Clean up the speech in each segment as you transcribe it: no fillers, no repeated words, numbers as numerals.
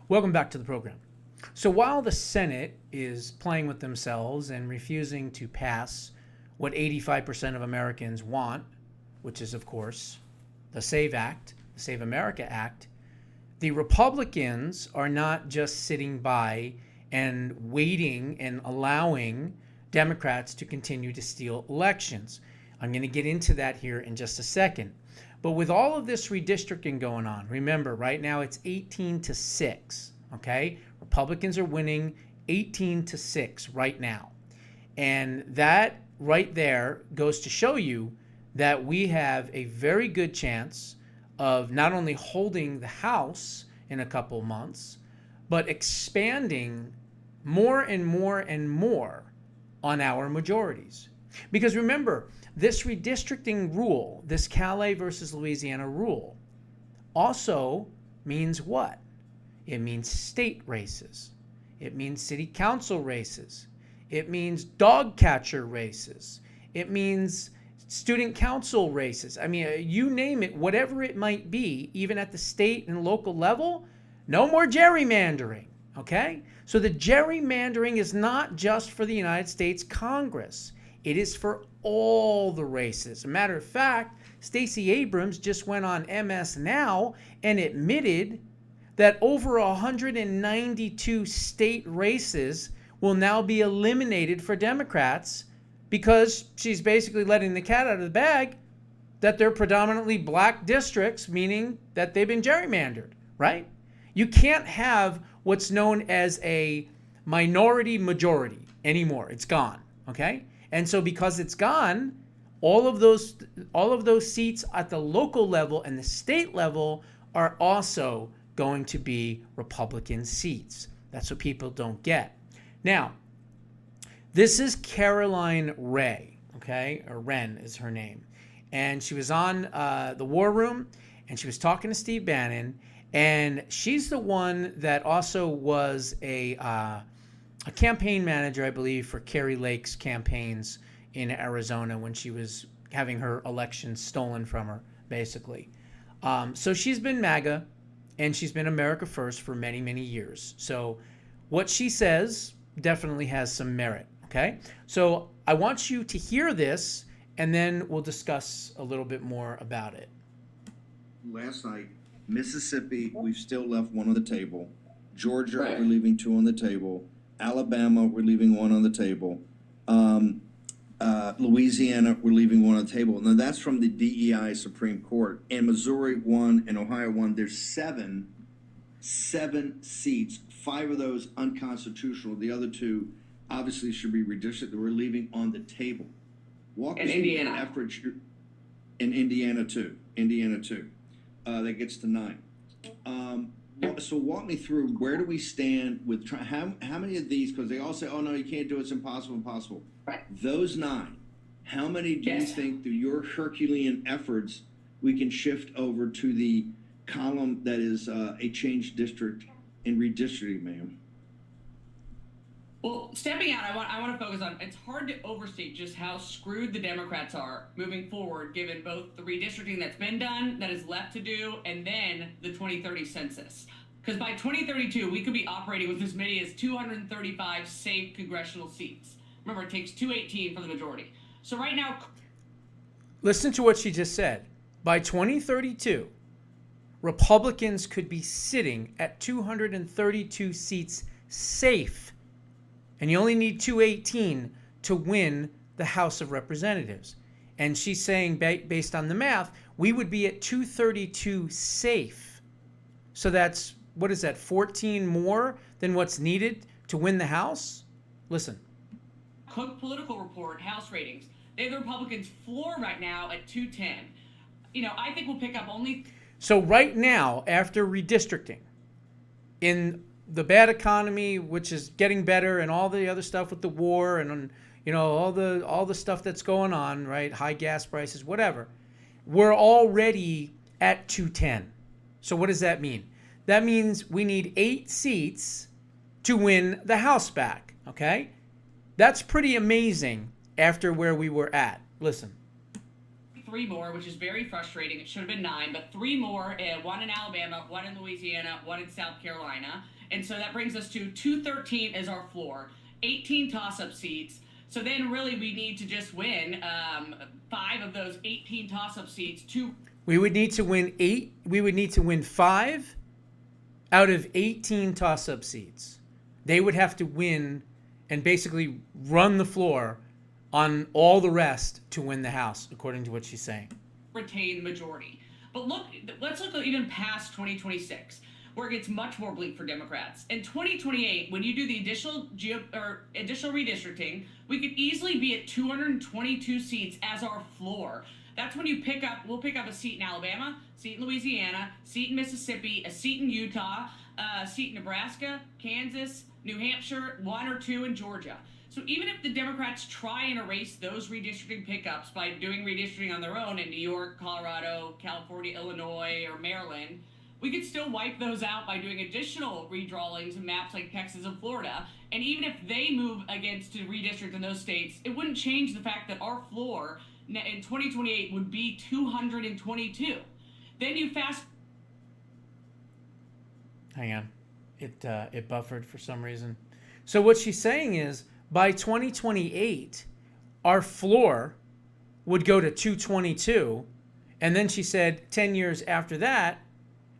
Welcome back to the program. So while the Senate is playing with themselves and refusing to pass what 85% of Americans want, which is, of course, the SAVE Act, the Save America Act, the Republicans are not just sitting by and waiting and allowing Democrats to continue to steal elections. I'm going to get into that here in just a second. But with all of this redistricting going on, remember, right now it's 18-6, okay? Republicans are winning 18-6 right now. And that right there goes to show you that we have a very good chance of not only holding the House in a couple months, but expanding more and more and more on our majorities. Because remember, this redistricting rule, this Calais versus Louisiana rule, also means what? It means state races. It means city council races. It means dog catcher races. It means student council races. I mean, you name it, whatever it might be, even at the state and local level, no more gerrymandering, okay? So the gerrymandering is not just for the United States Congress. It is for all the races. As a matter of fact, Stacey Abrams just went on MS Now and admitted that over 192 state races will now be eliminated for Democrats because she's basically letting the cat out of the bag that they're predominantly black districts, meaning that they've been gerrymandered, right? You can't have what's known as a minority majority anymore. It's gone, okay? And so because it's gone, all of those seats at the local level and the state level are also going to be Republican seats. That's what people don't get. Now, this is Caroline Ray, okay? Or Wren is her name. And she was on the War Room, and she was talking to Steve Bannon, and she's the one that also was a campaign manager, I believe, for Kari Lake's campaigns in Arizona when she was having her election stolen from her, basically. So she's been MAGA, and she's been America First for many, many years. So what she says definitely has some merit, okay? So I want you to hear this, and then we'll discuss a little bit more about it. Last night, Mississippi, we've still left one on the table. Georgia, right, we're leaving two on the table. Alabama, we're leaving one on the table. Louisiana, we're leaving one on the table. Now, that's from the DEI Supreme Court. And Missouri won and Ohio won. There's seven seats, 5 of those unconstitutional. The other 2 obviously should be redistricted. We're leaving on the table. Walk and Indiana. Effort, in Indiana, too. That gets to 9. So walk me through, where do we stand with how many of these, because they all say, oh no, you can't do it, it's impossible. Right. Those 9, how many do you think, through your Herculean efforts, we can shift over to the column that is a change district in redistricting, ma'am? Well, stepping out, I want to focus on, it's hard to overstate just how screwed the Democrats are moving forward, given both the redistricting that's been done, that is left to do, and then the 2030 census. Because by 2032, we could be operating with as many as 235 safe congressional seats. Remember, it takes 218 for the majority. So right now... Listen to what she just said. By 2032, Republicans could be sitting at 232 seats safe. And you only need 218 to win the House of Representatives. And she's saying, based on the math, we would be at 232 safe. So that's, what is that, 14 more than what's needed to win the House? Listen. Cook Political Report, House ratings. They have the Republicans' floor right now at 210. I think we'll pick up only... So right now, after redistricting, in the bad economy, which is getting better, and all the other stuff with the war and all the stuff that's going on, right? High gas prices, whatever. We're already at 210. So what does that mean? That means we need 8 seats to win the House back, okay? That's pretty amazing after where we were at. Listen. 3 more, which is very frustrating. It should have been 9, but 3 more, 1 in Alabama, 1 in Louisiana, 1 in South Carolina. And so that brings us to 213 as our floor, 18 toss-up seats. So then really we need to just win 5 of those 18 toss-up seats. We would need to win 8. We would need to win 5 out of 18 toss-up seats. They would have to win and basically run the floor on all the rest to win the House, according to what she's saying. Retain the majority. But let's look even past 2026, where it gets much more bleak for Democrats. In 2028, when you do the additional redistricting, we could easily be at 222 seats as our floor. That's when we'll pick up a seat in Alabama, seat in Louisiana, seat in Mississippi, a seat in Utah, a seat in Nebraska, Kansas, New Hampshire, 1 or 2 in Georgia. So even if the Democrats try and erase those redistricting pickups by doing redistricting on their own in New York, Colorado, California, Illinois, or Maryland, we could still wipe those out by doing additional redrawings in maps like Texas and Florida. And even if they move against to redistrict in those states, it wouldn't change the fact that our floor in 2028 would be 222. Then you fast. Hang on, it buffered for some reason. So what she's saying is, by 2028, our floor would go to 222, and then she said 10 years after that,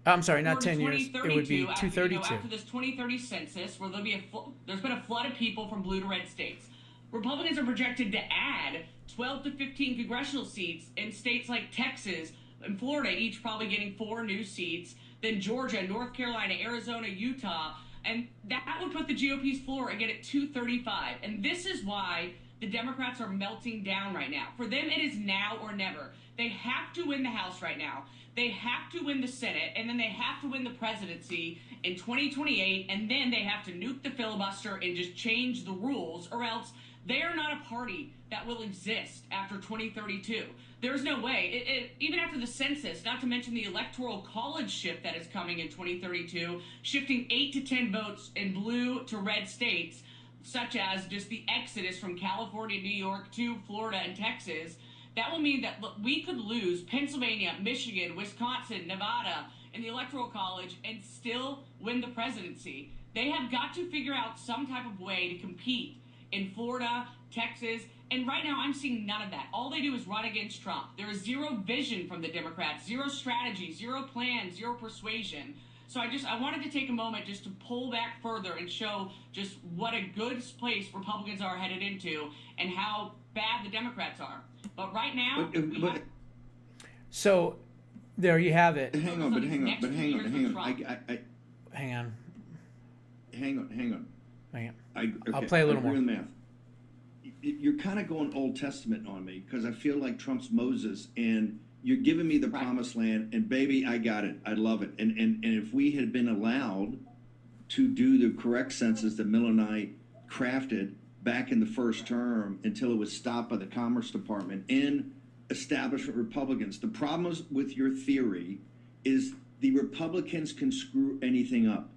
I'm sorry, not 10 years, it would be 232. After this 2030 census, where there's been a flood of people from blue to red states, Republicans are projected to add 12 to 15 congressional seats in states like Texas and Florida, each probably getting 4 new seats, then Georgia, North Carolina, Arizona, Utah, and that would put the GOP's floor again at 235. And this is why the Democrats are melting down right now. For them, it is now or never. They have to win the House right now. They have to win the Senate, and then they have to win the presidency in 2028, and then they have to nuke the filibuster and just change the rules, or else they are not a party that will exist after 2032. There's no way. Even after the census, not to mention the electoral college shift that is coming in 2032, shifting 8 to 10 votes in blue to red states, such as just the exodus from California, New York to Florida and Texas, that will mean that we could lose Pennsylvania, Michigan, Wisconsin, Nevada in the electoral college and still win the presidency. They have got to figure out some type of way to compete in Florida, Texas, and right now I'm seeing none of that. All they do is run against Trump. There is zero vision from the Democrats, zero strategy, zero plan, zero persuasion. So I wanted to take a moment just to pull back further and show just what a good place Republicans are headed into and how bad the Democrats are. But right now, so there you have it. Hang on. I'll play a little more. With math. You're kind of going Old Testament on me because I feel like Trump's Moses, and you're giving me the promised land, and baby, I got it. I love it. And if we had been allowed to do the correct census that Miller and I crafted back in the first term until it was stopped by the Commerce Department and establishment Republicans, the problem with your theory is the Republicans can screw anything up.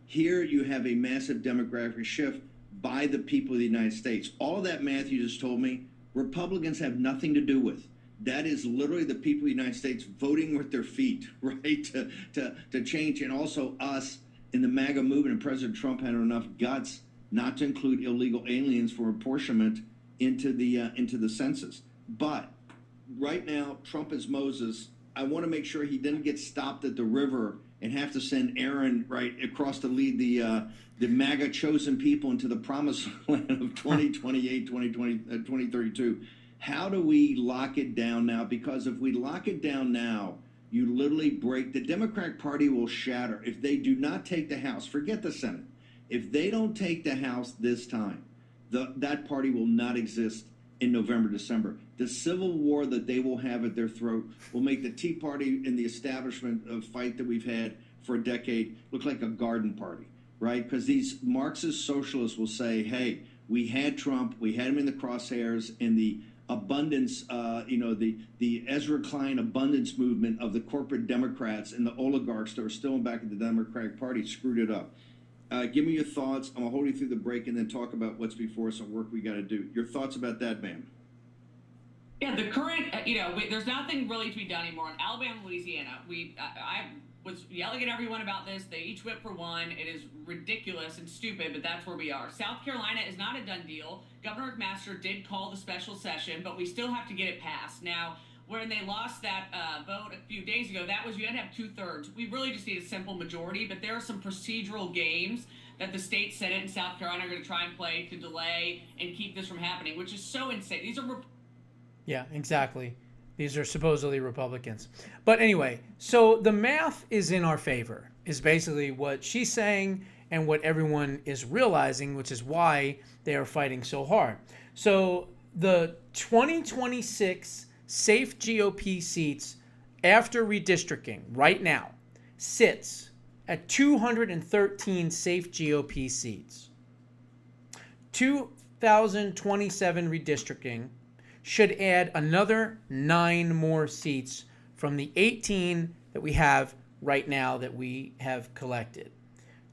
Here you have a massive demographic shift by the people of the United States. All that math you just told me, Republicans have nothing to do with. That is literally the people of the United States voting with their feet, right, to change. And also us in the MAGA movement, and President Trump had enough guts not to include illegal aliens for apportionment into the census. But right now, Trump is Moses. I want to make sure he didn't get stopped at the river and have to send Aaron right across to lead the MAGA chosen people into the promised land of 2028, 2032. How do we lock it down now? Because if we lock it down now, you literally break. The Democratic Party will shatter if they do not take the House. Forget the Senate. If they don't take the House this time, that party will not exist in November, December. The civil war that they will have at their throat will make the Tea Party and the establishment fight that we've had for a decade look like a garden party, right? Because these Marxist socialists will say, hey, we had Trump, we had him in the crosshairs, and the abundance, the Ezra Klein abundance movement of the corporate Democrats and the oligarchs that are still back in the Democratic Party screwed it up. Give me your thoughts. I'm going to hold you through the break and then talk about what's before us and work we got to do. Your thoughts about that, ma'am? Yeah, the current, there's nothing really to be done anymore in Alabama, Louisiana. I was yelling at everyone about this. They each whipped for one. It is ridiculous and stupid, but that's where we are. South Carolina is not a done deal. Governor McMaster did call the special session, but we still have to get it passed. Now, when they lost that vote a few days ago, that was you had to have 2/3. We really just need a simple majority, but there are some procedural games that the state Senate in South Carolina are going to try and play to delay and keep this from happening, which is so insane. These are Yeah, exactly. These are supposedly Republicans. But anyway, so the math is in our favor, is basically what she's saying and what everyone is realizing, which is why they are fighting so hard. So the 2026 safe GOP seats after redistricting right now sits at 213 safe GOP seats. 2027 redistricting should add another 9 more seats from the 18 that we have right now that we have collected.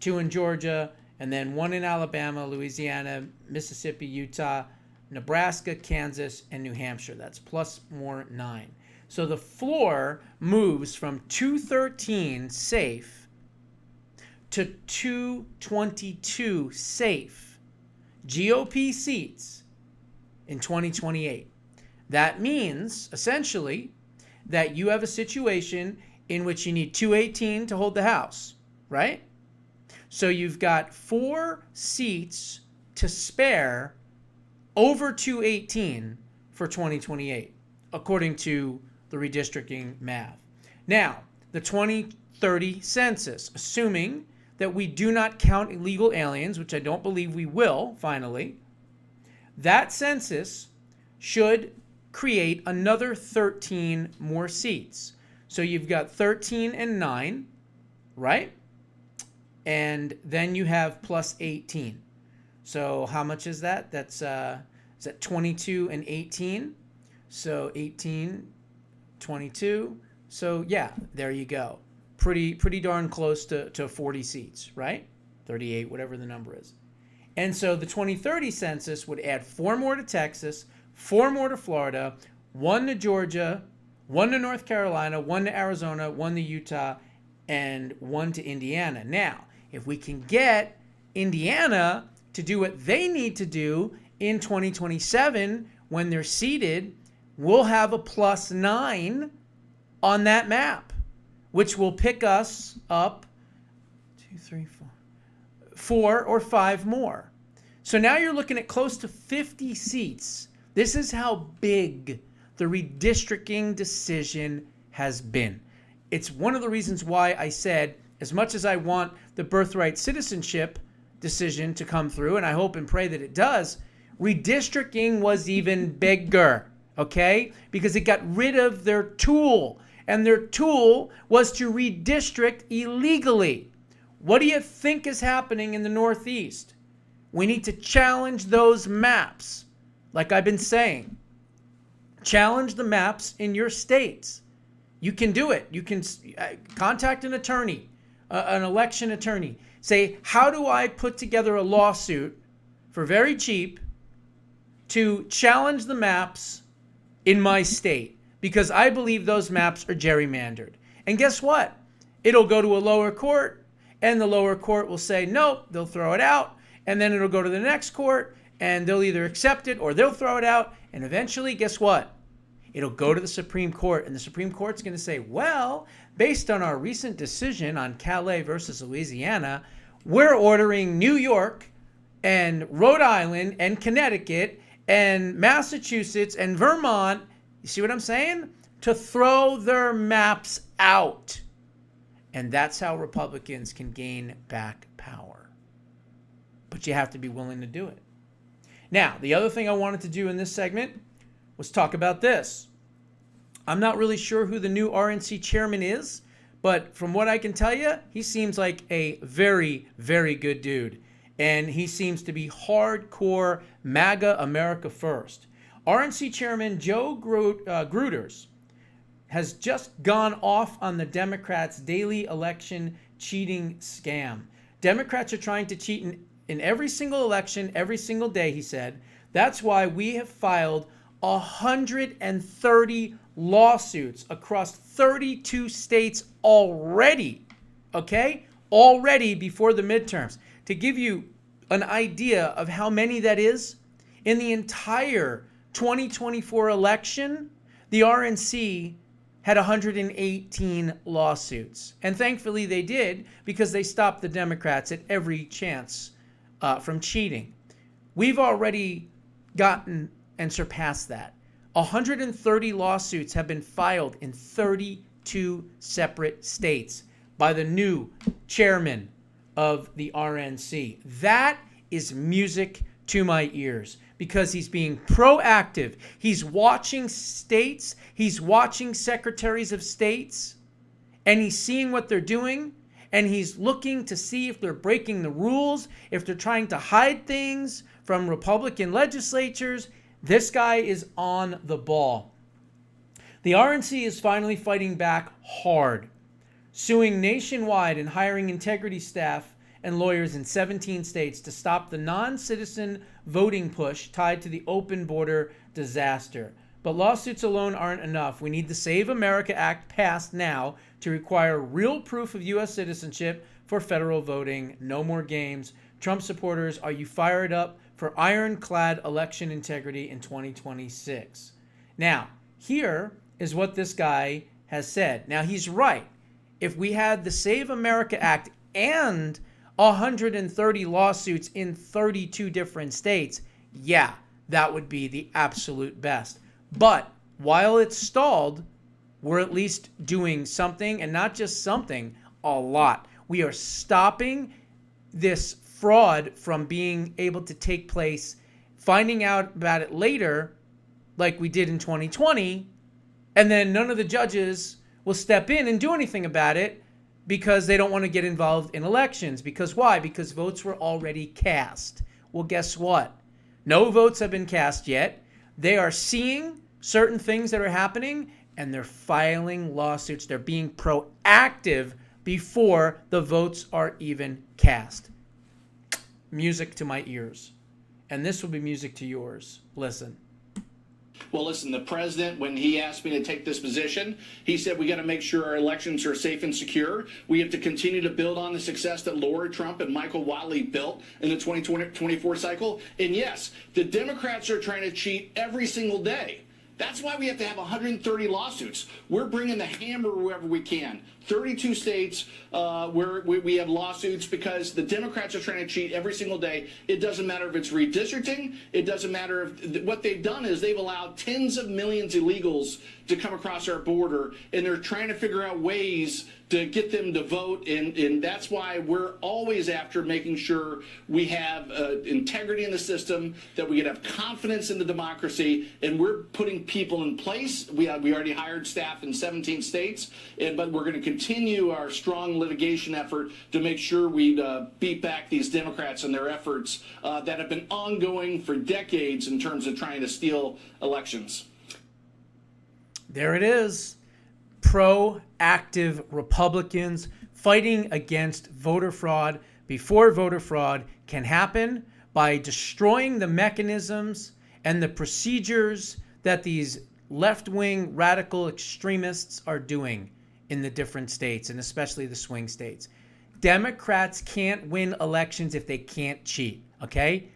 2 in Georgia, and then 1 in Alabama, Louisiana, Mississippi, Utah, Nebraska, Kansas, and New Hampshire. That's plus more 9. So the floor moves from 213 safe to 222 safe GOP seats in 2028. That means, essentially, that you have a situation in which you need 218 to hold the House, right? So you've got 4 seats to spare over 218 for 2028, according to the redistricting math. Now, the 2030 census, assuming that we do not count illegal aliens, which I don't believe we will, finally, that census should create another 13 more seats. So you've got 13 and 9, right? And then you have plus 18. So how much is that? That's is that 22 and 18? So 18, 22. So yeah, there you go. Pretty darn close to 40 seats, right? 38, whatever the number is. And so the 2030 census would add 4 more to Texas, 4 more to Florida, 1 to Georgia, 1 to North Carolina, 1 to Arizona, 1 to Utah, and 1 to Indiana. Now, if we can get Indiana to do what they need to do in 2027 when they're seated, we'll have a plus 9 on that map, which will pick us up 2, 3, 4 or 5 more. So now you're looking at close to 50 seats. This is how big the redistricting decision has been. It's one of the reasons why I said, as much as I want the birthright citizenship decision to come through, and I hope and pray that it does, redistricting was even bigger, okay? Because it got rid of their tool, and their tool was to redistrict illegally. What do you think is happening in the Northeast? We need to challenge those maps. Like I've been saying, challenge the maps in your states. You can do it. You can contact an attorney, an election attorney. Say, how do I put together a lawsuit for very cheap to challenge the maps in my state? Because I believe those maps are gerrymandered. And guess what? It'll go to a lower court, and the lower court will say, nope, they'll throw it out. And then it'll go to the next court, and they'll either accept it or they'll throw it out. And eventually, guess what? It'll go to the Supreme Court, and the Supreme Court's going to say, well, based on our recent decision on Calais versus Louisiana, we're ordering New York and Rhode Island and Connecticut and Massachusetts and Vermont, you see what I'm saying? To throw their maps out. And that's how Republicans can gain back power. But you have to be willing to do it. Now, the other thing I wanted to do in this segment was talk about this. I'm not really sure who the new RNC chairman is, but from what I can tell you, he seems like a very, very good dude. And he seems to be hardcore MAGA America first. RNC chairman Joe Gruters has just gone off on the Democrats' daily election cheating scam. Democrats are trying to cheat in every single election, every single day, he said. That's why we have filed 130 lawsuits across 32 states already okay? Already before the midterms. To give you an idea of how many that is, in the entire 2024 election, the RNC had 118 lawsuits. And thankfully they did, because they stopped the Democrats at every chance from cheating. We've already gotten and surpassed that. 130 lawsuits have been filed in 32 separate states by the new chairman of the RNC. That is music to my ears, because he's being proactive. He's watching states, he's watching secretaries of states, and he's seeing what they're doing, and he's looking to see if they're breaking the rules, if they're trying to hide things from Republican legislatures. This guy is on the ball. The RNC is finally fighting back hard, suing nationwide and hiring integrity staff and lawyers in 17 states to stop the non-citizen voting push tied to the open border disaster. But lawsuits alone aren't enough. We need the Save America Act passed now to require real proof of U.S. citizenship for federal voting. No more games. Trump supporters, are you fired up for ironclad election integrity in 2026? Now, here is what this guy has said. Now, he's right. If we had the Save America Act and 130 lawsuits in 32 different states, yeah, that would be the absolute best. But while it's stalled, we're at least doing something, and not just something, a lot. We are stopping this fraud from being able to take place, finding out about it later, like we did in 2020, and then none of the judges will step in and do anything about it because they don't want to get involved in elections. Because why? Because votes were already cast. Well, guess what? No votes have been cast yet. They are seeing certain things that are happening, and they're filing lawsuits. They're being proactive before the votes are even cast. Music to my ears. And this will be music to yours. Listen. Well, listen, the president, when he asked me to take this position, he said we got to make sure our elections are safe and secure. We have to continue to build on the success that Laura Trump and Michael Whatley built in the 2024 cycle. And yes, the Democrats are trying to cheat every single day. That's why we have to have 130 lawsuits. We're bringing the hammer wherever we can. 32 states where we have lawsuits because the Democrats are trying to cheat every single day. It doesn't matter if it's redistricting. It doesn't matter if what they've done is they've allowed tens of millions of illegals to come across our border, and they're trying to figure out ways to get them to vote, and that's why we're always after making sure we have integrity in the system, that we can have confidence in the democracy, and we're putting people in place. We already hired staff in 17 states, but we're going to continue our strong litigation effort to make sure we beat back these Democrats and their efforts that have been ongoing for decades in terms of trying to steal elections. There it is. Proactive Republicans fighting against voter fraud before voter fraud can happen by destroying the mechanisms and the procedures that these left-wing radical extremists are doing in the different states, and especially the swing states. Democrats can't win elections if they can't cheat, okay?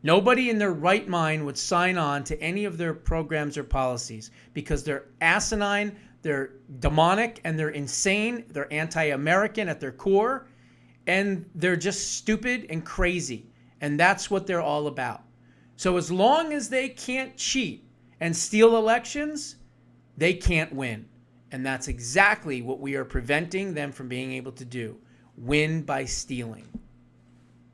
Nobody in their right mind would sign on to any of their programs or policies because they're asinine, they're demonic, and they're insane. They're anti-American at their core, and they're just stupid and crazy. And that's what they're all about. So as long as they can't cheat and steal elections, they can't win. And that's exactly what we are preventing them from being able to do. Win by stealing.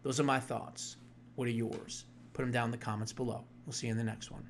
Those are my thoughts. What are yours? Put them down in the comments below. We'll see you in the next one.